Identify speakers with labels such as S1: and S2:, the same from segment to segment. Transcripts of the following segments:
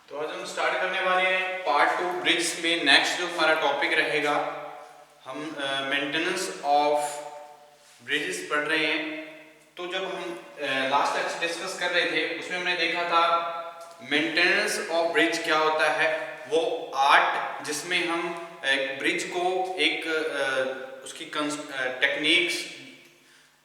S1: तो आज हम स्टार्ट करने वाले हैं पार्ट 2 ब्रिज में। नेक्स्ट जो हमारा टॉपिक रहेगा, हम मेंटेनेंस ऑफ ब्रिजेस पढ़ रहे हैं। तो जब हम लास्ट तक डिस्कस कर रहे थे उसमें हमने देखा था मेंटेनेंस ऑफ ब्रिज क्या होता है। वो आर्ट जिसमें हम एक ब्रिज को एक उसकी टेक्निक्स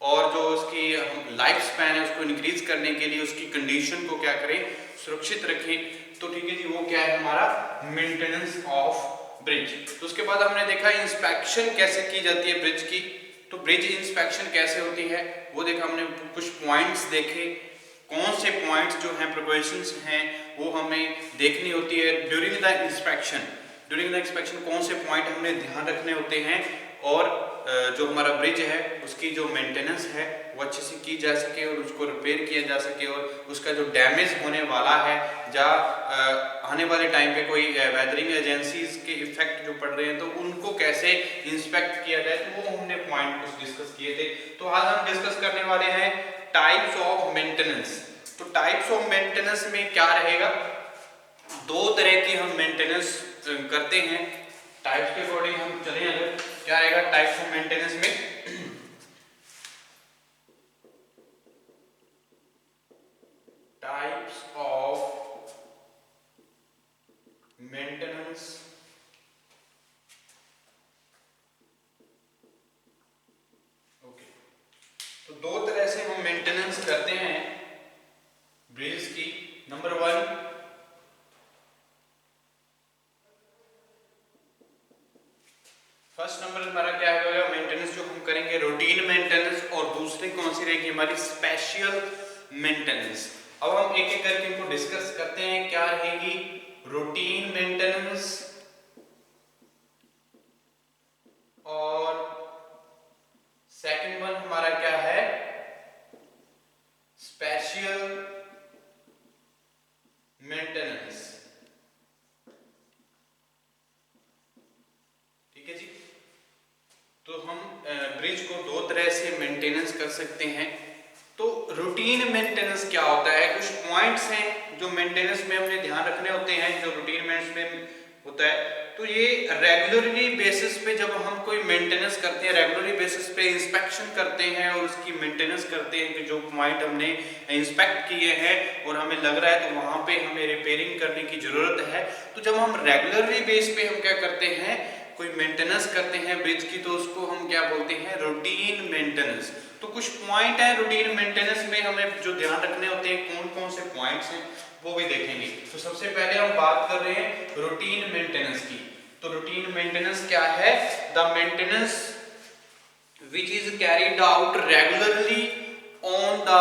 S1: और जो उसकी लाइफ स्पैन है उसको इंक्रीज करने के लिए उसकी कंडीशन को क्या करें, सुरक्षित रखें। तो ठीक है जी, वो क्या है हमारा मेंटेनेंस ऑफ ब्रिज। तो उसके बाद हमने देखा इंस्पेक्शन कैसे की जाती है ब्रिज की। तो ब्रिज इंस्पेक्शन कैसे होती है वो देखा हमने, कुछ पॉइंट्स देखे, कौन से पॉइंट्स जो हैं प्रिकॉशंस हैं वो हमें देखनी होती है during the inspection. During the inspection कौन से पॉइंट हमने ध्यान रखने होते हैं और जो हमारा ब्रिज है उसकी जो मेंटेनेंस है वो अच्छे से की जा सके और उसको रिपेयर किया जा सके और उसका जो डैमेज होने वाला है या आने वाले टाइम पे कोई वेदरिंग एजेंसीज के इफेक्ट जो पड़ रहे हैं तो उनको कैसे इंस्पेक्ट किया जाए, तो वो हमने पॉइंट कुछ डिस्कस किए थे। तो आज हम डिस्कस करने वाले हैं टाइप्स ऑफ मेंटेनेंस। तो टाइप्स ऑफ मेंटेनेंस में क्या रहेगा, दो तरह की हम मेंटेनेंस करते हैं। टाइप्स के अकॉर्डिंग हम चलें, अगर क्या रहेगा टाइप्स ऑफ मेंटेनेंस में, टाइप्स ऑफ मेंटेनेंस। ओके, तो दो तरह से हम मेंटेनेंस करते हैं ब्रिज की। नंबर 1, फर्स्ट नंबर हमारा क्या होगा मेंटेनेंस जो हम करेंगे रूटीन मेंटेनेंस, और दूसरी कौन सी रहेगी हमारी स्पेशल मेंटेनेंस। अब हम एक एक करके इनको डिस्कस करते हैं। क्या रहेगी रूटीन मेंटेनेंस और सेकंड वन हमारा क्या है स्पेशल मेंटेनेंस। ठीक है जी, तो हम ब्रिज को दो तरह से मेंटेनेंस कर सकते हैं। तो रूटीन मेंटेनेंस क्या होता है, कुछ पॉइंट्स हैं जो मेंटेनेंस में हमने ध्यान रखने होते हैं जो रूटीन मेंटेनेंस में होता है। तो ये रेगुलरली बेसिस पे जब हम कोई मेंटेनेंस करते हैं, रेगुलरली बेसिस पे इंस्पेक्शन करते हैं और उसकी मेंटेनेंस करते हैं कि जो पॉइंट हमने इंस्पेक्ट किए हैं और हमें लग रहा है तो वहां पे हमें रिपेयरिंग करने की जरूरत है। तो जब हम रेगुलरली बेस पे हम क्या करते हैं, कोई मेंटेनेंस करते हैं ब्रिज की, तो उसको हम क्या बोलते हैं रूटीन मेंटेनेंस। तो कुछ पॉइंट है रूटीन मेंटेनेंस में हमें जो ध्यान रखने होते हैं, कौन कौन से पॉइंट्स हैं वो भी देखेंगे। तो सबसे पहले हम बात कर रहे हैं रूटीन मेंटेनेंस की। तो रूटीन मेंटेनेंस क्या है, the maintenance which is carried out regularly on the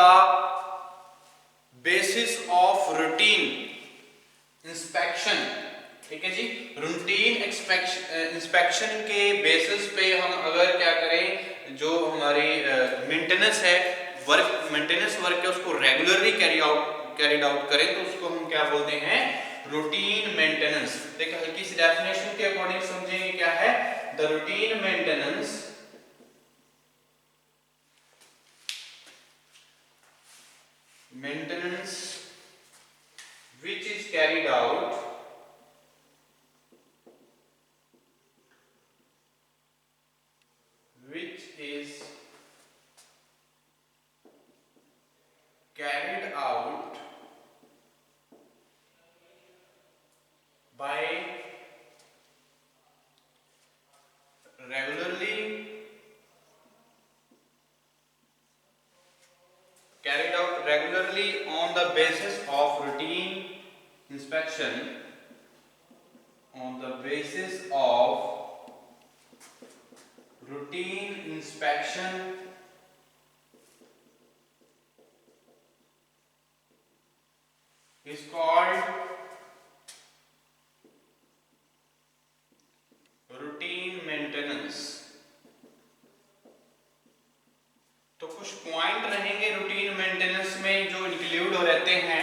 S1: basis of routine inspection. ठीक है जी, रूटीन इंस्पेक्शन के बेसिस पे हम अगर क्या करें, जो हमारी मेंटेनेंस है वर्क, मेंटेनेंस वर्क है उसको रेगुलरली कैरीड आउट करें तो उसको हम क्या बोलते हैं रूटीन मेंटेनेंस। देखिए हल्की सी डेफिनेशन के अकॉर्डिंग समझेंगे क्या है the routine maintenance. Maintenance which is carried out which is carried out by regularly carried out regularly on the basis of routine inspection, on the basis of routine inspection is called routine maintenance। तो कुछ point रहेंगे routine maintenance में जो include हो रहते हैं,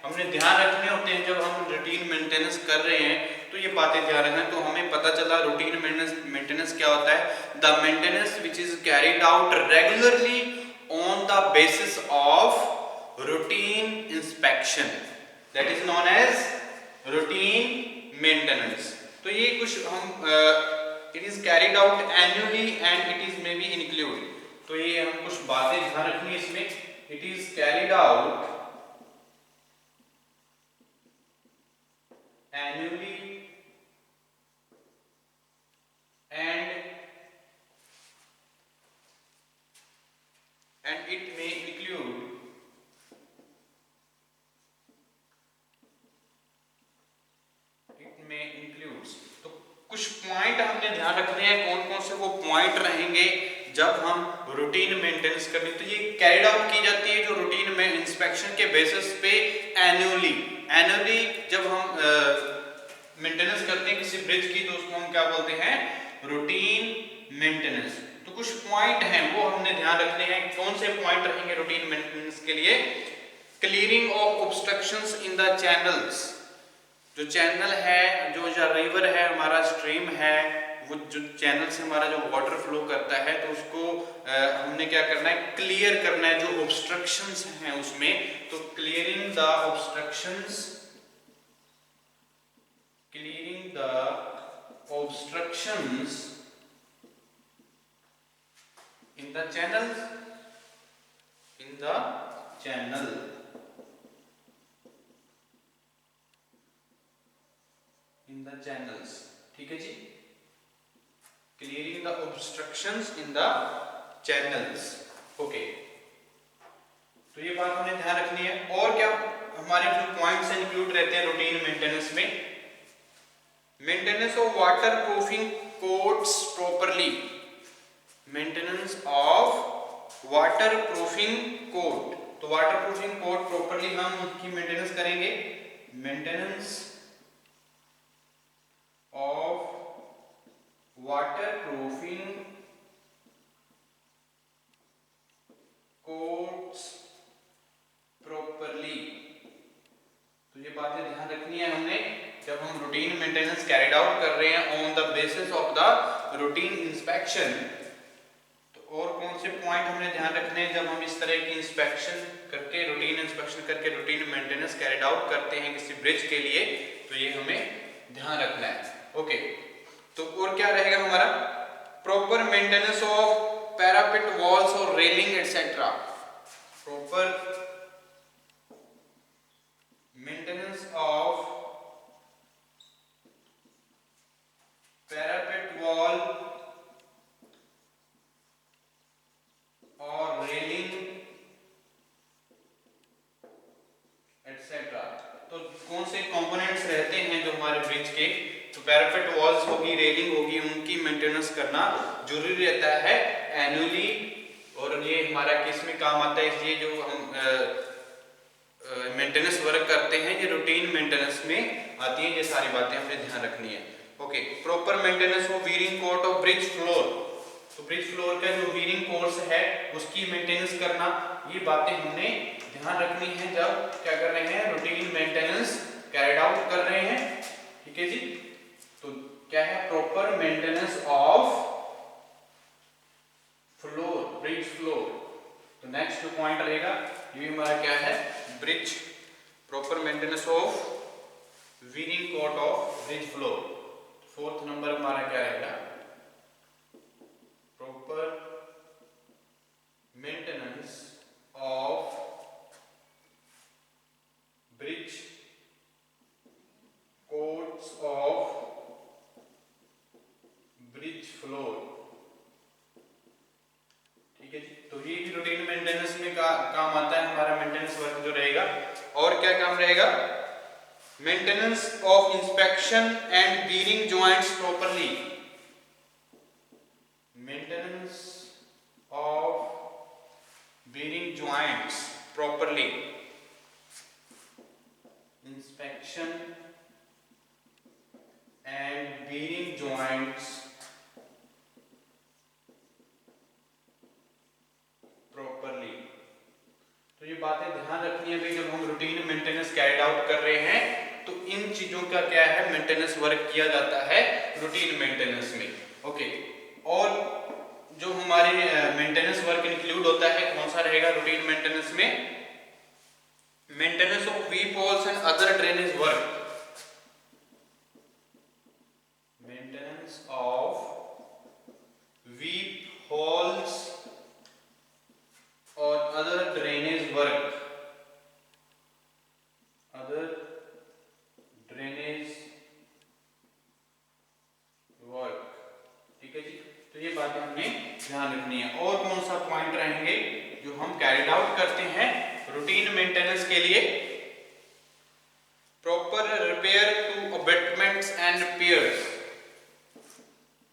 S1: हमने ध्यान रखने होते हैं जब हम रूटीन मेंटेनेंस कर रहे हैं। तो ये बातें ध्यान रखना, तो हमें पता चला रूटीन मेंटेनेंस क्या होता है, the maintenance which is carried out regularly on the basis of routine inspection, that is known as routine maintenance. तो ये कुछ हम it is carried out annually and it is may be include. तो ये हम कुछ बातें ध्यान रखनी है इसमें। It is carried out annually and it may include तो कुछ पॉइंट हमने ध्यान रखने हैं। कौन कौन से वो पॉइंट रहेंगे जब हम रूटीन मेंटेनेंस करनी। तो ये कैरिड आउट की जाती है जो रूटीन में इंस्पेक्शन के बेसिस पे एनुअली जब हम मेंटेनेंस करते हैं किसी ब्रिज की तो उसको हम क्या बोलते हैं, रूटीन मेंटेनेंस। तो कुछ पॉइंट हैं वो हमने ध्यान रखने हैं। कौन से पॉइंट रहेंगे रूटीन मेंटेनेंस के लिए? Clearing of obstructions in the channels. जो चैनल है, जो रिवर है, हमारा स्ट्रीम है, वो जो चैनल से हमारा जो वाटर फ्लो करता है तो उसको हमने क्या करना है, क्लियर करना है जो ऑब्स्ट्रक्शंस हैं उसमें। तो clearing the obstructions in the channels ठीक है जी। Clearing the obstructions in the channels. Okay, तो ये बात हमें ध्यान रखनी है। और क्या हमारे जो पॉइंट्स इंक्लूड रहते हैं रूटीन मेंटेनेंस में? Maintenance of water proofing coats properly. Maintenance of water proofing coat. तो वाटर प्रूफिंग कोट प्रॉपरली हम उसकी मेंटेनेंस करेंगे। Maintenance of water proofing coats properly. तो ये बातें ध्यान रखनी है हमने जब हम रूटीन मेंटेनेंस कैरिड आउट कर रहे हैं on the basis of the routine inspection. तो और कौन से पॉइंट हमने ध्यान रखने हैं जब हम इस तरह की इंस्पेक्शन करके, रूटीन इंस्पेक्शन करके रूटीन मेंटेनेंस कैरिड आउट करते हैं किसी ब्रिज के लिए? तो ये हमें ध्यान रखना है। ओके, तो और क्या रहेगा हमारा? Proper maintenance of parapet walls और railing etcetera. Proper maintenance of parapet wall और रेलिंग एटसेट्रा। तो कौन से कंपोनेंट्स रहते हैं जो हमारे ब्रिज के? तो पैरापेट वॉल्स होगी, रेलिंग होगी, उनकी मेंटेनेंस करना जरूरी रहता है एनुअली। और ये हमारा किस में काम आता है? इसलिए जो हम मेंटेनेंस वर्क करते हैं ये रूटीन मेंटेनेंस में आती है। ये सारी बातें हमें ध्यान रखनी है। Okay, proper maintenance of veering court of bridge floor. तो ब्रिज फ्लोर का जो वीरिंग कोर्स है उसकी मेंटेनेंस करना, ये बातें हमने ध्यान रखनी है जब क्या कर रहे हैं, रूटीन मेंटेनेंस कैरिड आउट कर रहे हैं। ठीक है जी। तो क्या है? Proper maintenance of floor, bridge floor. तो नेक्स्ट जो पॉइंट रहेगा ये हमारा क्या है? Bridge, proper maintenance of veering court of bridge floor. Fourth number हमारा क्या रहेगा? Proper maintenance of bridge courts of bridge floor. ठीक है जी। तो ये भी रूटीन मेंटेनेंस में काम आता है हमारा मेंटेनेंस वर्क जो रहेगा। और क्या काम रहेगा? Maintenance of inspection and bearing joints properly. Maintenance of bearing joints properly. Inspection and bearing joints properly. तो ये बातें ध्यान रखनी है भाई जब हम रूटीन मेंटेनेंस कैरिड आउट कर रहे हैं तो इन चीजों का क्या है, मेंटेनेंस वर्क किया जाता है रूटीन मेंटेनेंस में। ओके, और जो हमारे मेंटेनेंस वर्क इंक्लूड होता है कौन सा रहेगा रूटीन मेंटेनेंस में? Maintenance of weep holes and other drainage work. proper repair to abutments and piers,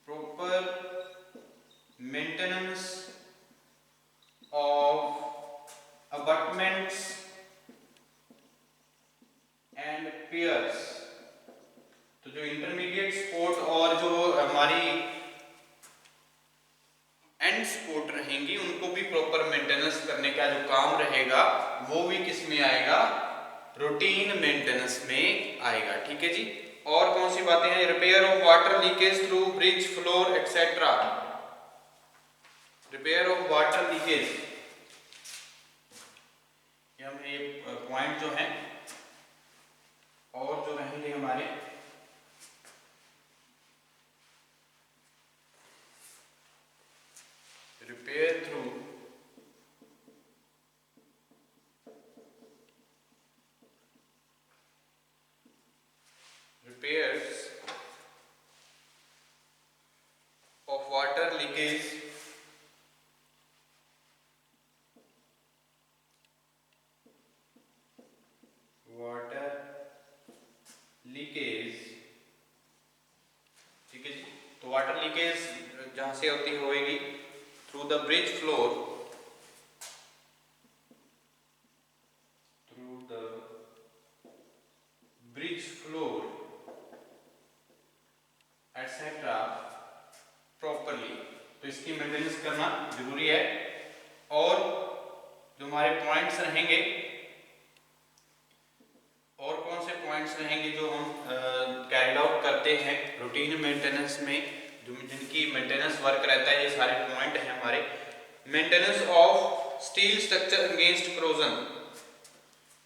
S1: proper maintenance of abutments and piers। तो जो इंटरमीडिएट सपोर्ट और जो हमारी एंड सपोर्ट रहेंगी उनको भी प्रॉपर मेंटेनेंस करने का जो काम रहेगा वो भी किस में आएगा, रूटीन मेंटेनेंस में आएगा। ठीक है जी। और कौन सी बातें हैं, repair of water leakage through bridge floor etcetera, repair of water leakage, ये पॉइंट जो हैं और जो रहेंगे हमारे repair through repairs of water leakage ठीक है जी। तो वाटर लीकेज जहां से होती होगी through the bridge floor, through the bridge floor etc properly, तो इसकी मेंटेनेंस करना जरूरी है। और जो हमारे पॉइंट्स रहेंगे, और कौन से पॉइंट्स रहेंगे जो हम कैरिड आउट करते हैं रूटीन मेंटेनेंस में, जिनकी मेंटेनेंस वर्क रहता है, ये सारे पॉइंट हैं हमारे। Maintenance of steel structure against corrosion,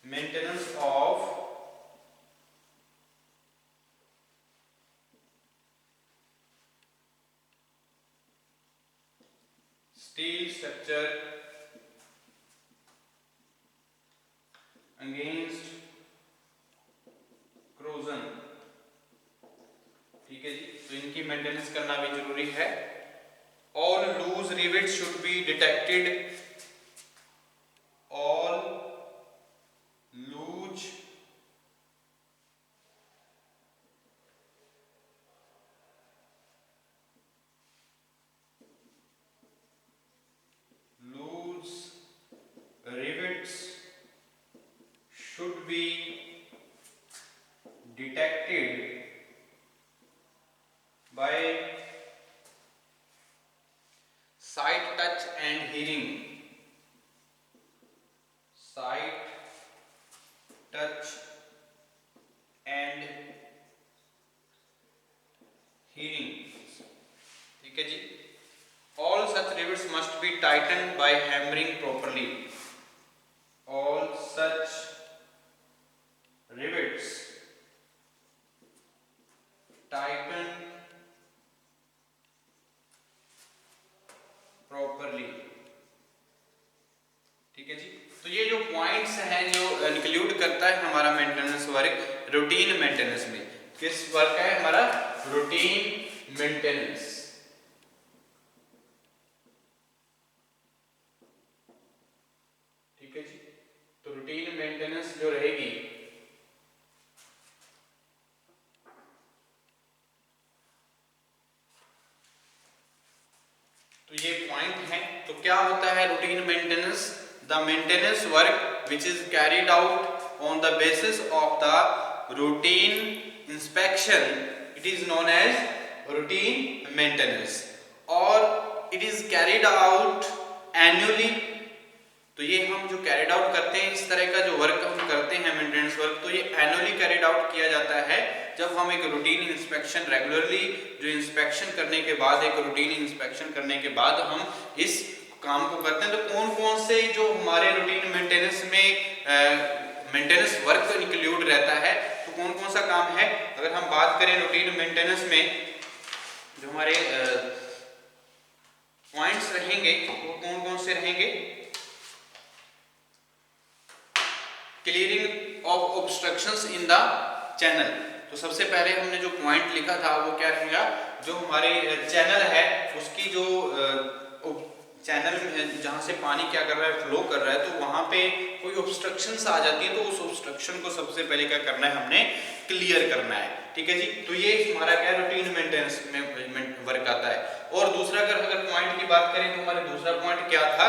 S1: maintenance of steel structure against corrosion. ठीक है जी। तो इनकी मेंटेनेंस करना भी जरूरी है। All loose rivet should be detected, all loose rivets should be detected by sight, touch and hearing, sight, touch and hearing। ठीक है जी। All such rivets must be tightened by hammering properly, all such rivets tightened properly। ठीक है जी। तो ये जो points हैं जो include करता है हमारा मेंटेनेंस वर्क रूटीन मेंटेनेंस में, किस वर्क है हमारा, रूटीन मेंटेनेंस। ठीक है जी। तो रूटीन मेंटेनेंस जो रहेगी, तो ये पॉइंट है। तो क्या होता है routine maintenance, the maintenance work which is carried out on the basis of the routine inspection, it is known as routine maintenance, और it is carried out annually. तो ये हम जो कैरिड आउट करते हैं, इस तरह का जो वर्क हम करते हैं मेंटेनेंस वर्क, तो ये एनुअली कैरिड आउट किया जाता है। जब हम एक रूटीन इंस्पेक्शन रेगुलरली जो इंस्पेक्शन करने के बाद, एक रूटीन इंस्पेक्शन करने के बाद हम इस काम को करते हैं। तो कौन कौन से जो हमारे रूटीन मेंटेनेंस में मेंटेनेंस वर्क इंक्लूड रहता है, तो कौन कौन सा काम है। अगर हम बात करें रूटीन मेंटेनेंस में जो हमारे पॉइंट्स रहेंगे वो कौन कौन से रहेंगे, clearing of obstructions in the channel. तो सबसे पहले हमने जो पॉइंट लिखा था वो क्या रहेगा, जो हमारे चैनल है उसकी जो चैनल में जहाँ से पानी क्या कर रहा है, फ्लो कर रहा है, तो वहाँ पे कोई ऑब्स्ट्रक्शंस आ जाती है, तो उस ऑब्स्ट्रक्शन को सबसे पहले क्या करना है, हमने क्लियर करना है। ठीक है जी, तो ये हमारा क्या रूटीन मेंटेनेंस में वर्क आता है। और दूसरा अगर पॉइंट की बात करें तो हमारा दूसरा पॉइंट क्या था,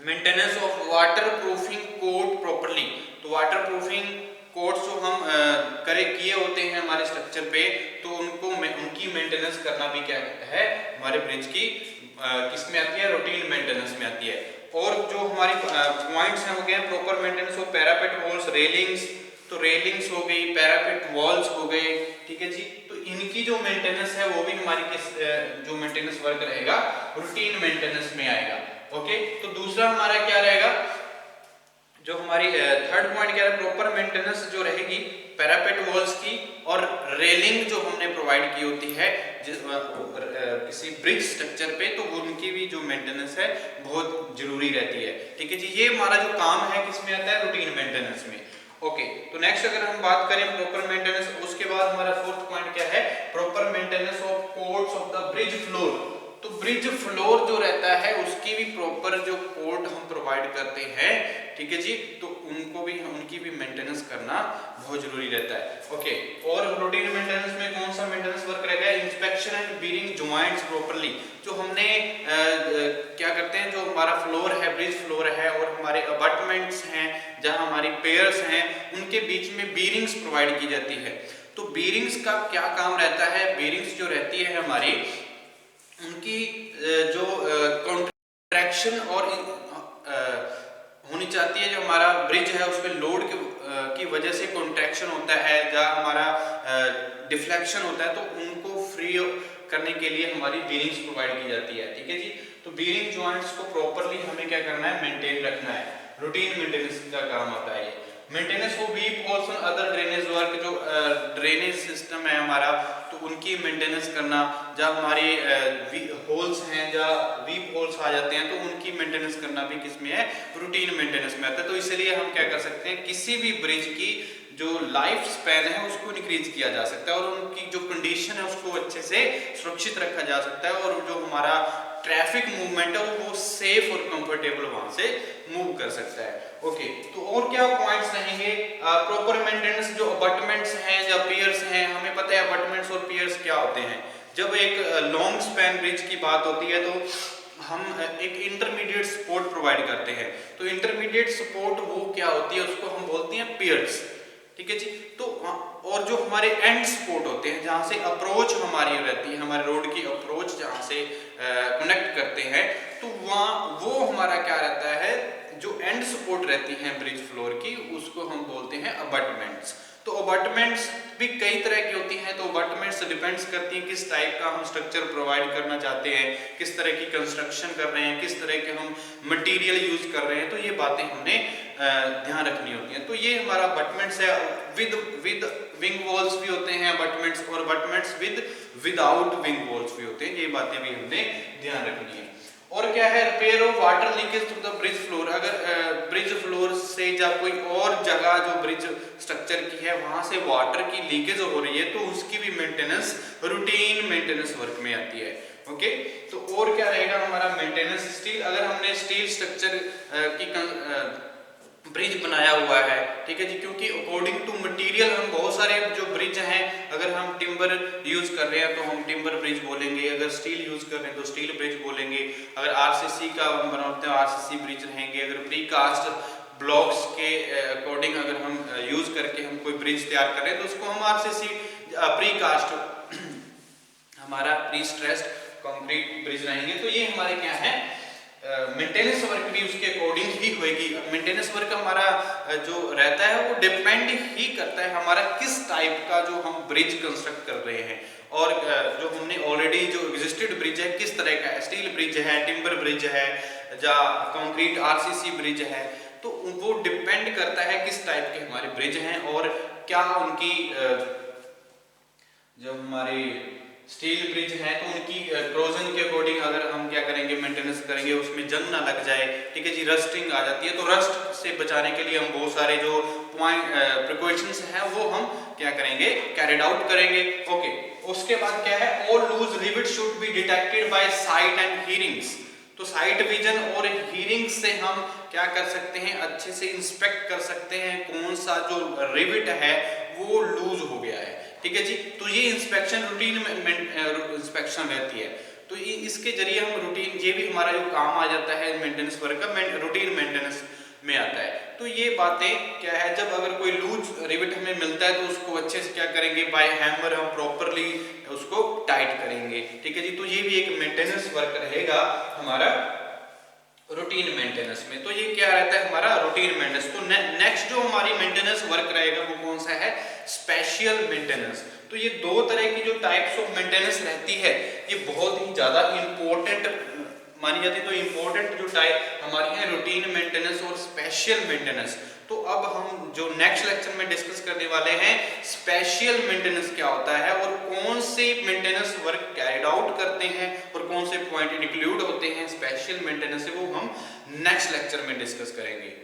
S1: maintenance of water proofing coat properly. तो वाटर प्रूफिंग कोट्स जो हम किए होते हैं हमारे स्ट्रक्चर पे, तो उनकी मेंटेनेंस करना भी क्या है, हमारे ब्रिज की किस में आती है, रूटीन मेंटेनेंस में आती है। और जो हमारी पॉइंट्स हैं हो गए proper maintenance of parapet walls, railings, तो रेलिंग्स हो गई, पैरापेट वॉल्स हो गए। ठीक है जी, तो इनकी जो मेंटेनेंस है वो भी हमारी जो मेंटेनेंस वर्क रहेगा रूटीन मेंटेनेंस में आएगा। ओके, तो दूसरा हमारा क्या रहेगा, जो हमारी थर्ड पॉइंट क्या है, प्रॉपर मेंटेनेंस जो रहेगी पैरापेट वॉल्स की और रेलिंग जो हमने प्रोवाइड की होती है किसी ब्रिज स्ट्रक्चर पे, तो उनकी भी जो मेंटेनेंस है बहुत जरूरी रहती है। ठीक है जी, ये हमारा जो काम है किसमें आता है, रूटीन मेंटेनेंस में। ओके, तो नेक्स्ट अगर हम बात करें प्रॉपर मेंटेनेंस, उसके बाद हमारा फोर्थ पॉइंट क्या है, proper maintenance of quotes of the bridge floor. तो ब्रिज फ्लोर जो रहता है उसकी भी प्रॉपर जो कोट हम प्रोवाइड करते हैं, ठीक है जी, तो उनकी भी मेंटेनेंस करना बहुत जरूरी रहता है। ओके, और रूटीन मेंटेनेंस में कौन सा मेंटेनेंस वर्क रहेगा, inspection and bearing joints properly. जो हमने क्या करते हैं, जो हमारा फ्लोर है, ब्रिज फ्लोर है, और हमारे अबटमेंट्स हैं जहां हमारी पेयर्स हैं, उनके बीच में बीरिंग्स प्रोवाइड की जाती है। तो बीरिंग्स का क्या काम रहता है, बीरिंग्स जो रहती है हमारी, उनकी जो कॉन्ट्रैक्शन और होनी चाहती है, जो हमारा ब्रिज है उस पर लोड की वजह से कॉन्ट्रैक्शन होता है, जहाँ हमारा डिफ्लेक्शन होता है, तो उनको फ्री करने के लिए हमारी बीरिंग्स प्रोवाइड की जाती है। ठीक है जी, तो बीरिंग जॉइंट्स को प्रॉपरली हमें क्या करना है, मेंटेन रखना है, रूटीन मेंटेनेंस का काम आता है। Maintenance of weep holes and other drainage work, जो ड्रेनेज सिस्टम है हमारा, तो उनकी मेंटेनेंस करना, जब हमारे होल्स हैं, जब वीप होल्स आ जाते हैं, तो उनकी मेंटेनेंस करना भी किसमें है, रूटीन मेंटेनेंस में आता है। तो इसलिए हम क्या कर सकते हैं, किसी भी ब्रिज की जो लाइफ स्पैन है उसको इंक्रीज किया जा सकता है, और उनकी जो कंडीशन है उसको अच्छे से सुरक्षित रखा जा सकता है, और जो हमारा ट्रैफिक मूवमेंट है वो सेफ और कंफर्टेबल वहां से मूव कर सकता है। ओके, तो और क्या पॉइंट्स रहेंगे, प्रॉपर मेंटेनेंस, जो अबटमेंट्स हैं या पियर्स हैं, हमें पता है अबटमेंट्स और पियर्स क्या होते हैं। जब एक लॉन्ग स्पैन ब्रिज की बात होती है तो हम एक इंटरमीडिएट सपोर्ट प्रोवाइड करते हैं। तो इंटरमीडिएट सपोर्ट वो क्या होती है, उसको हम बोलते हैं पियर्स। ठीक है जी, तो और जो हमारे एंड सपोर्ट होते हैं, जहाँ से अप्रोच हमारी रहती है, हमारे रोड की अप्रोच जहाँ से कनेक्ट करते हैं, तो वहाँ वो हमारा क्या रहता है, जो एंड सपोर्ट रहती है ब्रिज फ्लोर की, उसको हम बोलते हैं अबटमेंट्स। तो अबटमेंट्स भी कई तरह की होती हैं, तो अबटमेंट्स डिपेंड्स करती हैं किस टाइप का हम स्ट्रक्चर प्रोवाइड करना चाहते हैं, किस तरह की कंस्ट्रक्शन कर रहे हैं, किस तरह के हम मटेरियल यूज कर रहे हैं, तो ये बातें हमने ध्यान रखनी होती हैं। तो ये हमारा अबटमेंट्स है, विद विंग वॉल्स भी होते हैं अबटमेंट्स, और अबटमेंट्स विदाउट विंग वॉल्स भी होते हैं, ये बातें भी हमने ध्यान रखनी है। और क्या है, repair of water leakage through the bridge floor. अगर ब्रिज फ्लोर से या कोई और जगह जो ब्रिज स्ट्रक्चर की है वहां से वाटर की लीकेज हो रही है, तो उसकी भी मेंटेनेंस रूटीन मेंटेनेंस वर्क में आती है। ओके, तो और क्या रहेगा हमारा मेंटेनेंस, स्टील, अगर हमने स्टील स्ट्रक्चर की ब्रिज बनाया हुआ है, ठीक है जी, क्योंकि अकॉर्डिंग टू मटेरियल हम बहुत सारे जो ब्रिज हैं, अगर हम टिम्बर यूज कर रहे हैं तो हम टिम्बर ब्रिज बोलेंगे, अगर स्टील यूज कर रहे हैं तो स्टील ब्रिज बोलेंगे, अगर आरसीसी का हम बनाते हैं आरसीसी ब्रिज रहेंगे, अगर प्रीकास्ट ब्लॉक्स के अकॉर्डिंग अगर हम यूज करके हम कोई ब्रिज तैयार कर रहे हैं तो उसको हम आरसीसी प्रीकास्ट हमारा प्री स्ट्रेस्ड कंक्रीट ब्रिज रहेंगे। तो ये हमारे क्या है, मेंटेनेंस वर्क भी उसके अकॉर्डिंग ही होगी। मेंटेनेंस वर्क हमारा जो रहता है वो डिपेंड ही करता है हमारा किस टाइप का जो हम ब्रिज कंस्ट्रक्ट कर रहे हैं, और जो हमने ऑलरेडी जो एग्जिस्टेड ब्रिज है किस तरह का है, स्टील ब्रिज है, टिम्बर ब्रिज है, या कंक्रीट आरसीसी ब्रिज है, तो वो डिपेंड करता है किस टाइप के हमारे ब्रिज हैं, और क्या उनकी जो हमारे स्टील ब्रिज है तो उनकी क्रोजन के अकॉर्डिंग अगर हम क्या करेंगे, मेंटेनेंस करेंगे, उसमें जंग ना लग जाए, ठीक है जी, रस्टिंग आ जाती है, तो रस्ट से बचाने के लिए हम बहुत सारे जो पॉइंट प्रिकॉशंस हैं वो हम क्या करेंगे, कैरिड आउट करेंगे। ओके, उसके बाद क्या है, all loose rivet should be detected by sight and hearings. तो साइट विजन और हीरिंग से हम क्या कर सकते हैं, अच्छे से इंस्पेक्ट कर सकते हैं कौन सा जो रिविट है वो लूज हो गया है। ठीक है जी, तो ये इंस्पेक्शन रूटीन इंस्पेक्शन रहती है। तो इसके जरिए हम रूटीन, ये भी हमारा जो काम आ जाता है मेंटेनेंस वर्क का, रूटीन मेंटेनेंस में आता है। तो ये बातें क्या है, जब अगर कोई लूज रिविट हमें मिलता है तो उसको अच्छे से क्या करेंगे, बाय हैमर हम प्रॉपरली उसको टाइट करेंगे। ठीक है जी, तो ये भी एक मेंटेनेंस वर्क रहेगा हमारा रूटीन मेंटेनेंस में। तो ये क्या रहता है हमारा रूटीन मेंटेनेंस। तो नेक्स्ट जो हमारी मेंटेनेंस वर्क रहेगा वो कौन सा है, स्पेशल मेंटेनेंस। तो ये दो तरह की जो टाइप्स ऑफ मेंटेनेंस रहती है ये बहुत ही ज्यादा इंपॉर्टेंट मानी जाती है। तो इंपॉर्टेंट जो टाइप हमारी है रूटीन मेंटेनेंस और स्पेशल मेंटेनेंस। तो अब हम जो नेक्स्ट लेक्चर में डिस्कस करने वाले हैं स्पेशल मेंटेनेंस क्या होता है और कौन से मेंटेनेंस वर्क कैरिड आउट करते हैं और कौन से पॉइंट इंक्लूड होते हैं स्पेशल मेंटेनेंस से, वो हम नेक्स्ट लेक्चर में डिस्कस करेंगे।